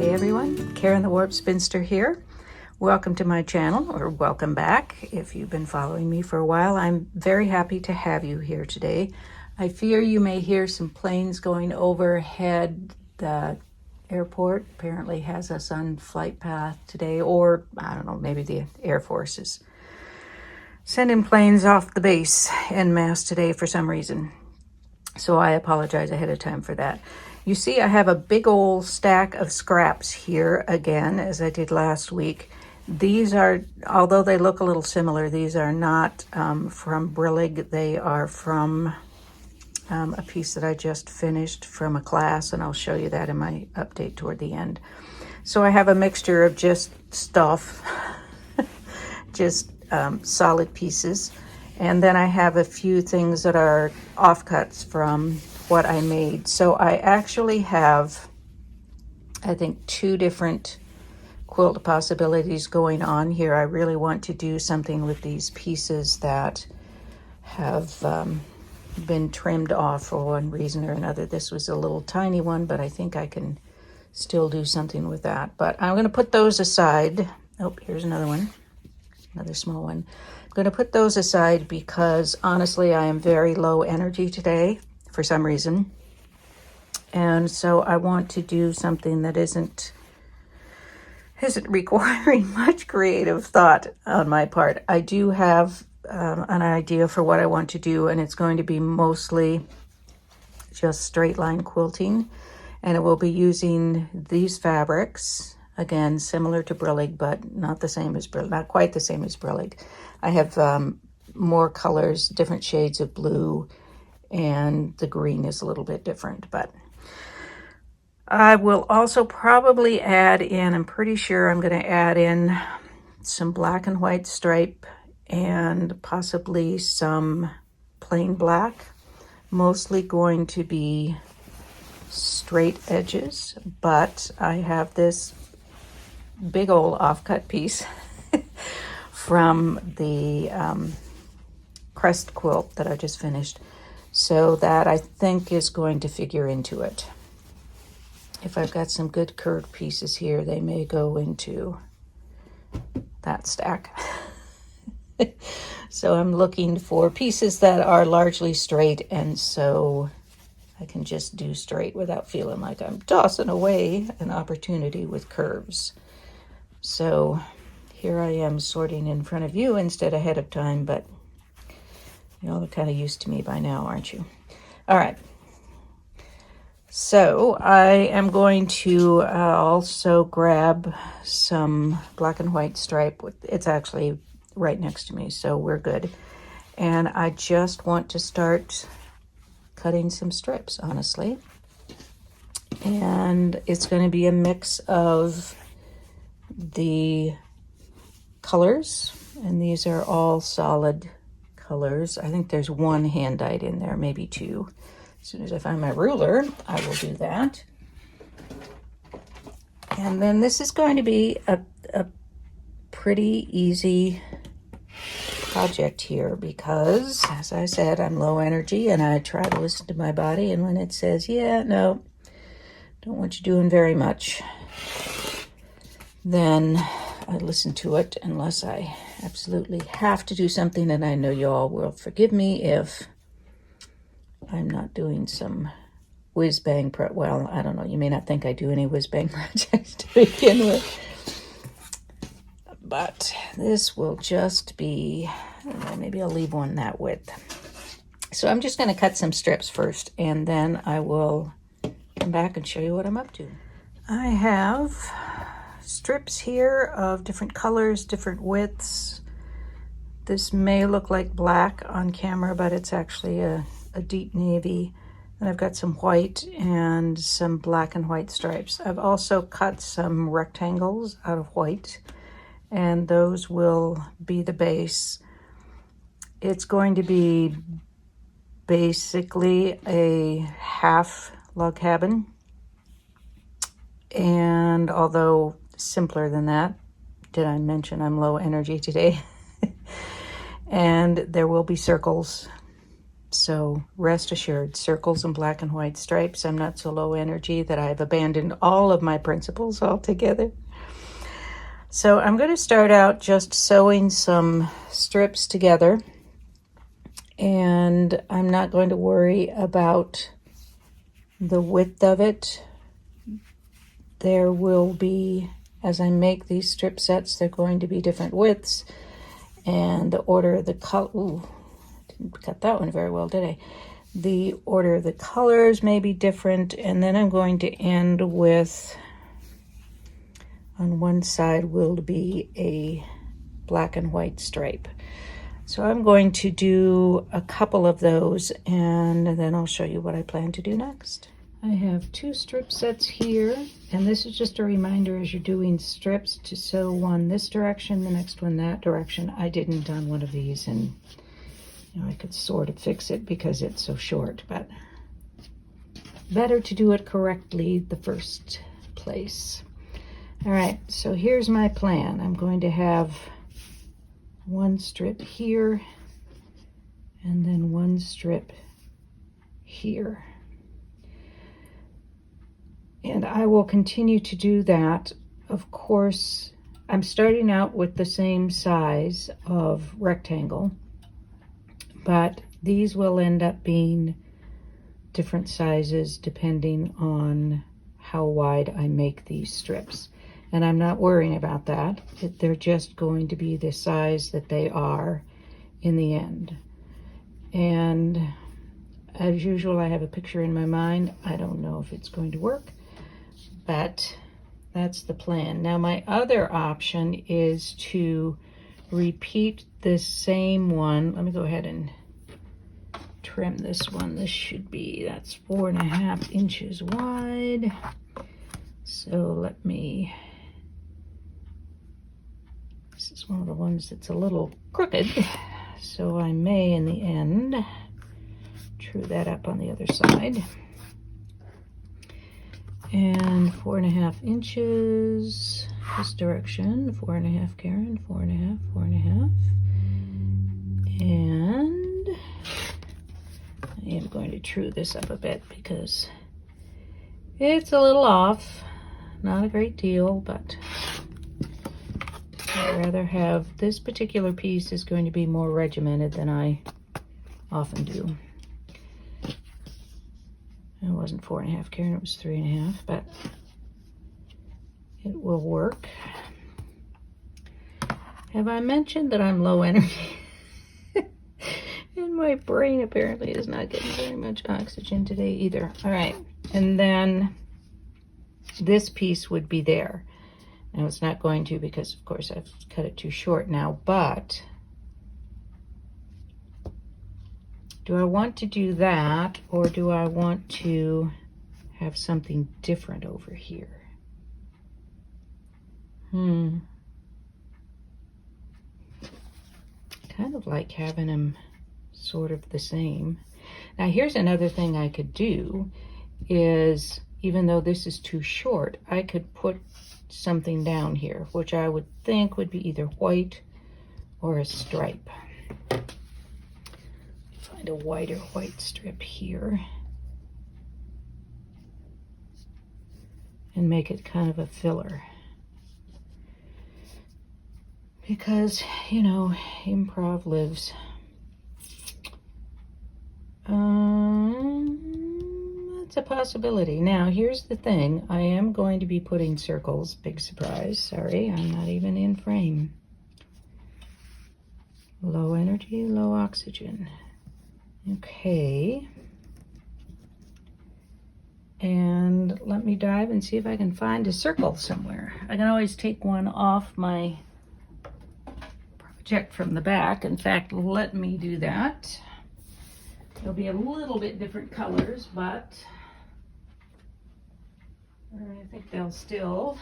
Hey everyone, Karen the Warp Spinster here. Welcome to my channel, or welcome back if you've been following me for a while. I'm very happy to have you here today. I fear you may hear some planes going overhead. The airport apparently has us on flight path today, or I don't know, maybe the Air Force is sending planes off the base en masse today for some reason. So I apologize ahead of time for that. You see, I have a big old stack of scraps here again, as I did last week. These are, although they look a little similar, these are not from Brillig. They are from a piece that I just finished from a class, and I'll show you that in my update toward the end. So I have a mixture of just stuff, just solid pieces. And then I have a few things that are offcuts from what I made. So I actually have, I think, two different quilt possibilities going on here. I really want to do something with these pieces that have been trimmed off for one reason or another. This was a little tiny one, but I think I can still do something with that. But I'm going to put those aside. Oh, here's another one, another small one. I'm going to put those aside because honestly, I am very low energy today for some reason. And so I want to do something that isn't requiring much creative thought on my part. I do have an idea for what I want to do, and it's going to be mostly just straight line quilting. And it will be using these fabrics, again, similar to Brillig, but not the same as Brillig, not quite the same as Brillig. I have more colors, different shades of blue, and the green is a little bit different, but I will also probably add in, I'm pretty sure I'm going to add in some black and white stripe and possibly some plain black, mostly going to be straight edges, but I have this big old offcut piece from the crest quilt that I just finished. So that I think is going to figure into it. If I've got some good curved pieces here, they may go into that stack. So I'm looking for pieces that are largely straight, and so I can just do straight without feeling like I'm tossing away an opportunity with curves. So here I am sorting in front of you instead ahead of time, but you all are kind of used to me by now, aren't you? All right. So I am going to also grab some black and white stripe. It's actually right next to me, so we're good. And I just want to start cutting some strips, honestly. And it's going to be a mix of the colors, and these are all solid colors. I think there's one hand dyed in there, maybe two. As soon as I find my ruler, I will do that. And then this is going to be a pretty easy project here because, as I said, I'm low energy and I try to listen to my body. And when it says, yeah, no, don't want you doing very much, then I listen to it unless I absolutely have to do something. And I know you all will forgive me if I'm not doing some whiz-bang well, I don't know. You may not think I do any whiz-bang projects to begin with. But this will just be, I don't know, maybe I'll leave one that width. So I'm just going to cut some strips first, and then I will come back and show you what I'm up to. I have strips here of different colors, different widths. This may look like black on camera, but it's actually a deep navy. And I've got some white and some black and white stripes. I've also cut some rectangles out of white, and those will be the base. It's going to be basically a half log cabin, and although simpler than that, did I mention I'm low energy today? And there will be circles So rest assured, circles and black and white stripes, I'm not so low energy that I've abandoned all of my principles altogether. So I'm going to start out just sewing some strips together, and I'm not going to worry about the width of it. There will be, as I make these strip sets, they're going to be different widths, and the order of the color, ooh, didn't cut that one very well, did I? The order of the colors may be different, and then I'm going to end with, on one side will be a black and white stripe. So I'm going to do a couple of those, and then I'll show you what I plan to do next. I have 2 strip sets here, and this is just a reminder as you're doing strips to sew one this direction, the next one that direction. I didn't on one of these, and I could sort of fix it because it's so short, but better to do it correctly the first place. All right, so here's my plan. I'm going to have 1 strip here and then 1 strip here. And I will continue to do that. Of course, I'm starting out with the same size of rectangle, but these will end up being different sizes depending on how wide I make these strips. And I'm not worrying about that. They're just going to be the size that they are in the end. And as usual, I have a picture in my mind. I don't know if it's going to work, but that's the plan. Now, my other option is to repeat this same one. Let me go ahead and trim this one. This should be, that's 4.5 inches wide. So let me, this is one of the ones that's a little crooked, so I may in the end true that up on the other side. And 4.5 inches this direction, 4.5 Karen, 4.5, 4.5. And I am going to true this up a bit because it's a little off. Not a great deal, but I'd rather have, this particular piece is going to be more regimented than I often do. It wasn't 4.5 Karen, it was 3.5, but it will work. Have I mentioned that I'm low energy? And my brain apparently is not getting very much oxygen today either. All right, and then this piece would be there. Now it's not going to because of course I've cut it too short now, but do I want to do that, or do I want to have something different over here? Kind of like having them sort of the same. Now here's another thing I could do is, even though this is too short, I could put something down here, which I would think would be either white or a stripe. Find a wider white strip here and make it kind of a filler. Because, you know, improv lives. That's a possibility. Now, here's the thing. I am going to be putting circles. Big surprise. Sorry, I'm not even in frame. Low energy, low oxygen. Okay. And let me dive and see if I can find a circle somewhere. I can always take one off my project from the back. In fact, let me do that. They'll be a little bit different colors, but I think they'll still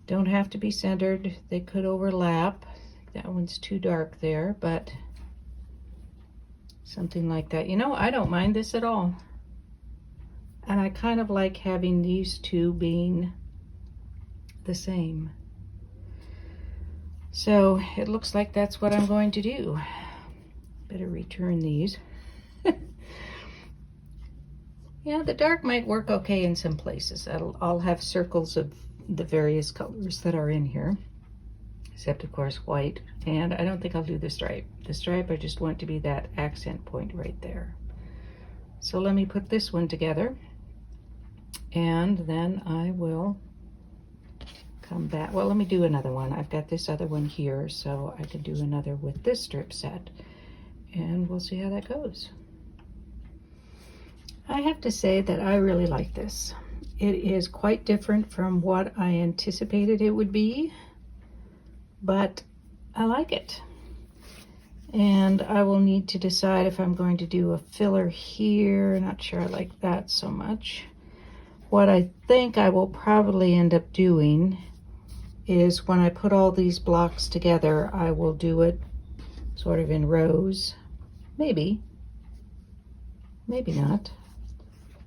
don't have to be centered. They could overlap. That one's too dark there, but something like that. You know, I don't mind this at all. And I kind of like having these two being the same. So it looks like that's what I'm going to do. Better return these. Yeah, the dark might work okay in some places. I'll have circles of the various colors that are in here, except of course white. And I don't think I'll do the stripe. The stripe I just want to be that accent point right there. So let me put this one together, and then I will come back. Well, let me do another one. I've got this other one here, so I can do another with this strip set, and we'll see how that goes. I have to say that I really like this. It is quite different from what I anticipated it would be, but I like it. And I will need to decide if I'm going to do a filler here. Not sure I like that so much. What I think I will probably end up doing is when I put all these blocks together, I will do it sort of in rows. Maybe not.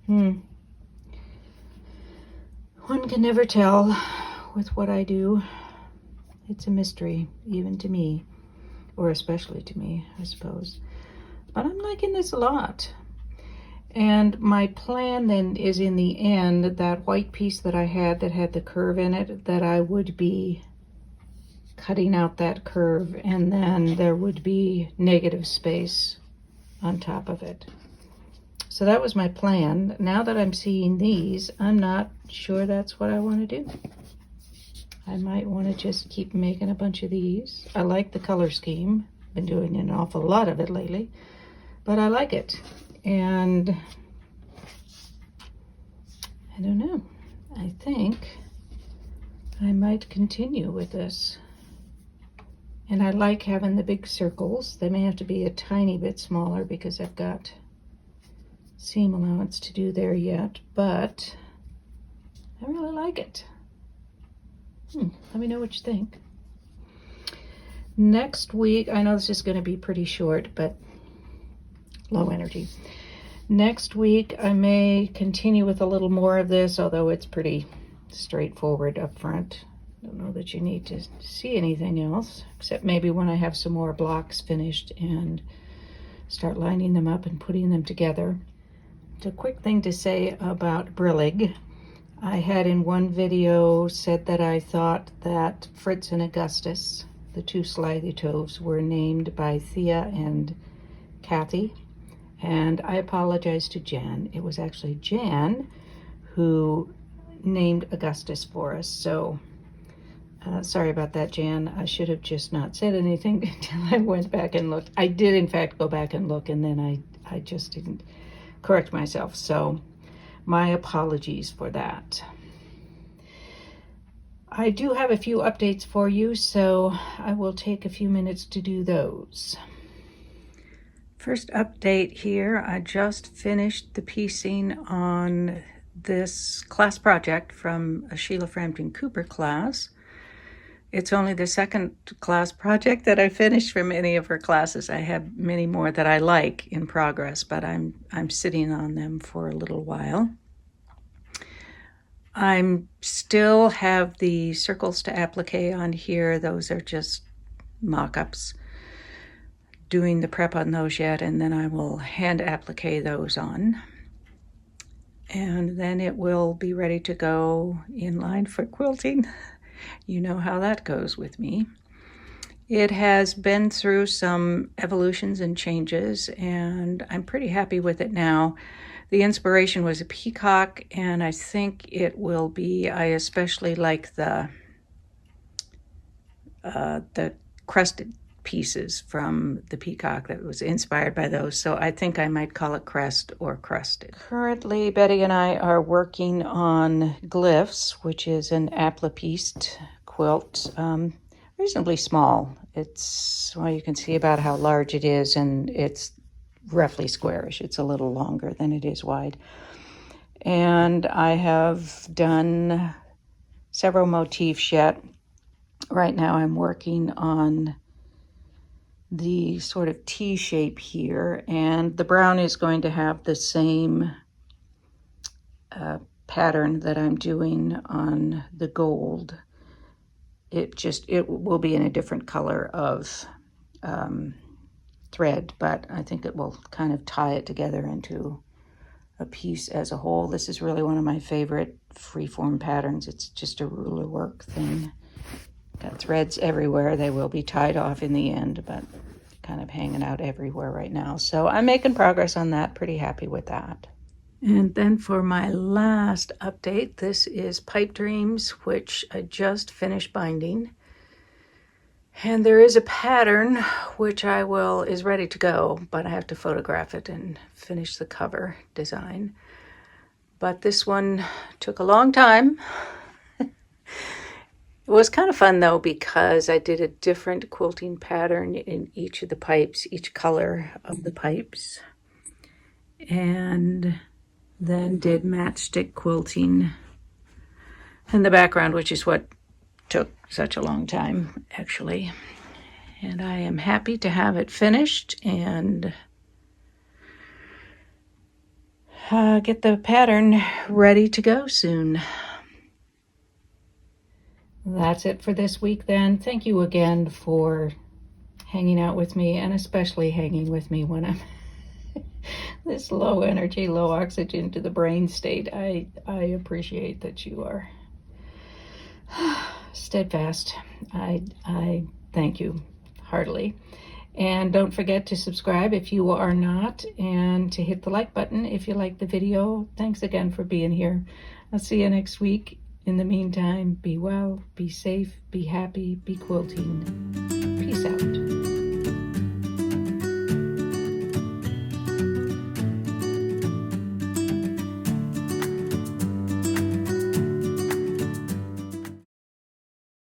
One can never tell with what I do. It's a mystery, even to me, or especially to me, I suppose. But I'm liking this a lot. And my plan then is, in the end, that white piece that I had that had the curve in it, that I would be cutting out that curve, and then there would be negative space on top of it. So that was my plan. Now that I'm seeing these, I'm not sure that's what I want to do. I might want to just keep making a bunch of these. I like the color scheme. Been doing an awful lot of it lately, but I like it. And I don't know. I think I might continue with this. And I like having the big circles. They may have to be a tiny bit smaller because I've got seam allowance to do there yet, but I really like it. Let me know what you think. Next week, I know this is going to be pretty short, but low energy. Next week, I may continue with a little more of this, although it's pretty straightforward up front. I don't know that you need to see anything else, except maybe when I have some more blocks finished and start lining them up and putting them together. A quick thing to say about Brillig. I had in one video said that I thought that Fritz and Augustus, the two Slithy Toves, were named by Thea and Kathy, and I apologize to Jan. It was actually Jan who named Augustus for us, so sorry about that, Jan. I should have just not said anything until I went back and looked. I did in fact go back and look, and then I just didn't correct myself, so my apologies for that. I do have a few updates for you, so I will take a few minutes to do those. First update here, I just finished the piecing on this class project from a Sheila Frampton Cooper class. It's only the second class project that I finished from any of her classes. I have many more that I like in progress, but I'm sitting on them for a little while. I'm still have the circles to applique on here. Those are just mock-ups. Doing the prep on those yet, and then I will hand applique those on. And then it will be ready to go in line for quilting. You know how that goes with me. It has been through some evolutions and changes, and I'm pretty happy with it now. The inspiration was a peacock, and I think it will be, I especially like the crested pieces from the peacock that was inspired by those, so I think I might call it crest or crested. Currently, Betty and I are working on Glyphs, which is an applique quilt, reasonably small. It's, well, you can see about how large it is, and it's roughly squarish. It's a little longer than it is wide. And I have done several motifs yet. Right now I'm working on the sort of T shape here, and the brown is going to have the same pattern that I'm doing on the gold. it will be in a different color of thread, but I think it will kind of tie it together into a piece as a whole. This is really one of my favorite freeform patterns. It's just a ruler work thing. Got threads everywhere. They will be tied off in the end, but kind of hanging out everywhere right now. So I'm making progress on that. Pretty happy with that. And then for my last update, this is Pipe Dreams, which I just finished binding. And there is a pattern which is ready to go, but I have to photograph it and finish the cover design. But this one took a long time. It was kind of fun though, because I did a different quilting pattern in each of the pipes, each color of the pipes. And then did matchstick quilting in the background, which is what took such a long time, actually. And I am happy to have it finished and get the pattern ready to go soon. That's it for this week then. Thank you again for hanging out with me, and especially hanging with me when I'm this low energy, low oxygen to the brain state. I appreciate that you are steadfast. I thank you heartily. And don't forget to subscribe if you are not, and to hit the like button if you like the video. Thanks again for being here. I'll see you next week. In the meantime, be well, be safe, be happy, be quilting. Peace out.